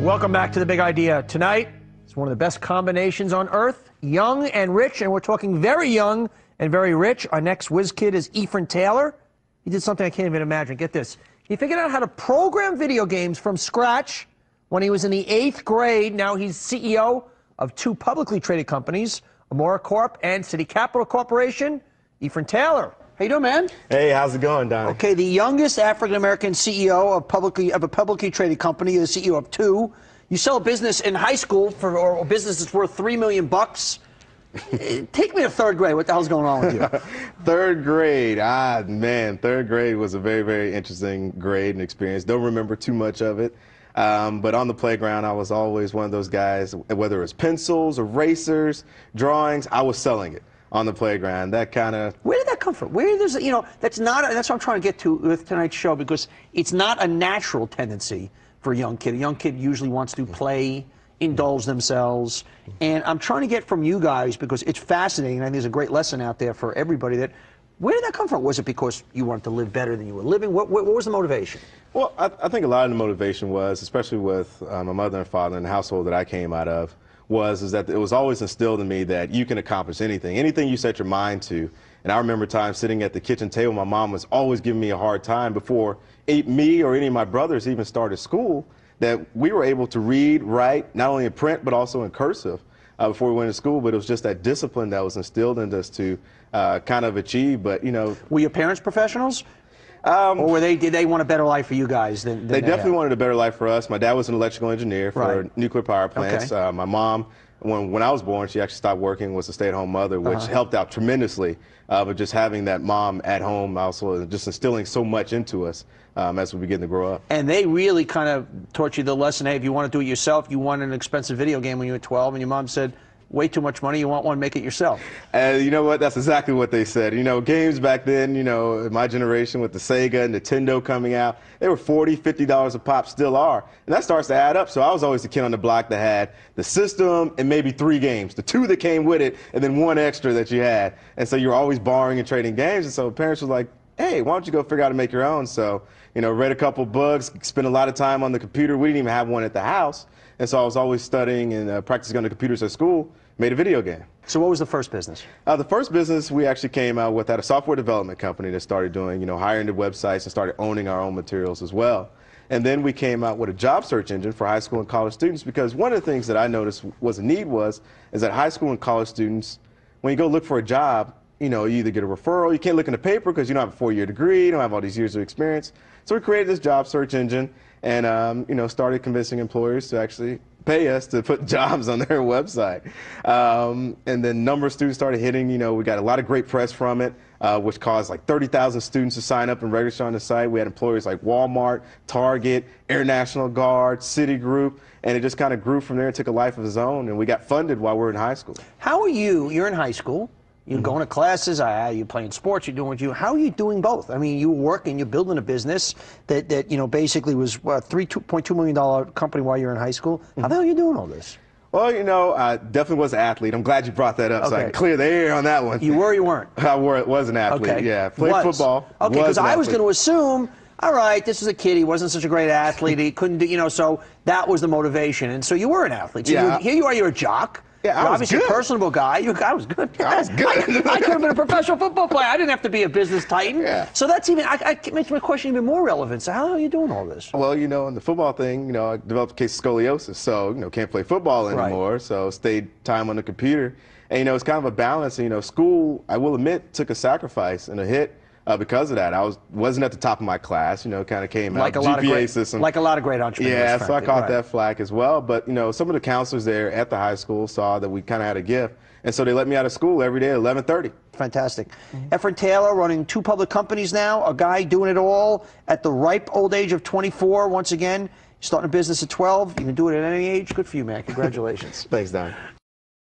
Welcome back to The Big Idea. Tonight, it's one of the best combinations on earth, young and rich, and we're talking very young and very rich. Our next whiz kid is Ephren Taylor. He did something I can't even imagine. Get this. He figured out how to program video games from scratch when he was in the 8th grade. Now he's CEO of 2 publicly traded companies, Amora Corp and City Capital Corporation. Ephren Taylor. How you doing, man? Hey, how's it going, Don? Okay, the youngest African-American CEO of a publicly traded company. You're the CEO of 2. You sell a business in high school or a business that's worth $3 million. Take me to 3rd grade. What the hell's going on with you? 3rd grade. Man, 3rd grade was a very, very interesting grade and experience. Don't remember too much of it. But on the playground, I was always one of those guys, whether it was pencils, erasers, drawings, I was selling it on the playground. That kind of... Where did that come from? Where does, that's what I'm trying to get to with tonight's show, because it's not a natural tendency for a young kid. A young kid usually wants to play, indulge themselves. And I'm trying to get from you guys, because it's fascinating, and I think there's a great lesson out there for everybody, that where did that come from? Was it because you wanted to live better than you were living? What was the motivation? Well, I think a lot of the motivation was, especially with my mother and father and the household that I came out of, was that it was always instilled in me that you can accomplish anything you set your mind to. And I remember times sitting at the kitchen table, my mom was always giving me a hard time before me or any of my brothers even started school, that we were able to read, write, not only in print, but also in cursive before we went to school. But it was just that discipline that was instilled in us to kind of achieve. But, Were your parents professionals? Or did they want a better life for you guys than they definitely wanted a better life for us. My dad was an electrical engineer for nuclear power plants. Okay. My mom, when I was born, she actually stopped working, was a stay-at-home mother, which helped out tremendously. But just having that mom at home also just instilling so much into us as we begin to grow up. And they really kind of taught you the lesson, hey, if you want to do it yourself, you want an expensive video game when you were 12, and your mom said, way too much money, you want one, make it yourself. And you know what? That's exactly what they said. Games back then, in my generation with the Sega and Nintendo coming out, they were $40, $50 a pop, still are. And that starts to add up. So I was always the kid on the block that had the system and maybe 3 games, the 2 that came with it, and then 1 extra that you had. And so you're always borrowing and trading games. And so parents were like, hey, why don't you go figure out how to make your own? So, read a couple books, spent a lot of time on the computer. We didn't even have one at the house. And so I was always studying and practicing on the computers at school, made a video game. So what was the first business? The first business we actually came out with at a software development company that started doing, higher-end websites and started owning our own materials as well. And then we came out with a job search engine for high school and college students, because one of the things that I noticed was a need is that high school and college students, when you go look for a job, you either get a referral, you can't look in the paper because you don't have a 4-year degree, you don't have all these years of experience. So we created this job search engine and, started convincing employers to actually pay us to put jobs on their website. And then number of students started hitting, we got a lot of great press from it, which caused like 30,000 students to sign up and register on the site. We had employers like Walmart, Target, Air National Guard, Citigroup, and it just kind of grew from there and took a life of its own, and we got funded while we were in high school. How are you? You're in high school. You're going to classes, you're playing sports, you're doing what you do. How are you doing both? I mean, you were working, you're building a business that basically was a $2.2 million company while you were in high school. How the hell are you doing all this? Well, I definitely was an athlete. I'm glad you brought that up so I can clear the air on that one. You were or you weren't? I was an athlete, okay. Yeah. Played football. Okay, because I was going to assume, all right, this is a kid, he wasn't such a great athlete, he couldn't do, so that was the motivation. And so you were an athlete. So here you are, you're a jock. Yeah, You're obviously a personable guy. I was good. I was good. I could have been a professional football player. I didn't have to be a business titan. Yeah. So that's even, it makes my question even more relevant. So how are you doing all this? Well, in the football thing, I developed a case of scoliosis. So, can't play football anymore. Right. So stayed time on the computer. And, it's kind of a balance. School, I will admit, took a sacrifice and a hit. Because of that, I wasn't at the top of my class, kind of came out, GPA system. Like a lot of great entrepreneurs. Yeah, so I caught that flack as well. But, some of the counselors there at the high school saw that we kind of had a gift. And so they let me out of school every day at 11:30. Fantastic. Ephren Taylor running 2 public companies now, a guy doing it all at the ripe old age of 24. Once again, starting a business at 12. You can do it at any age. Good for you, man. Congratulations. Thanks, Don.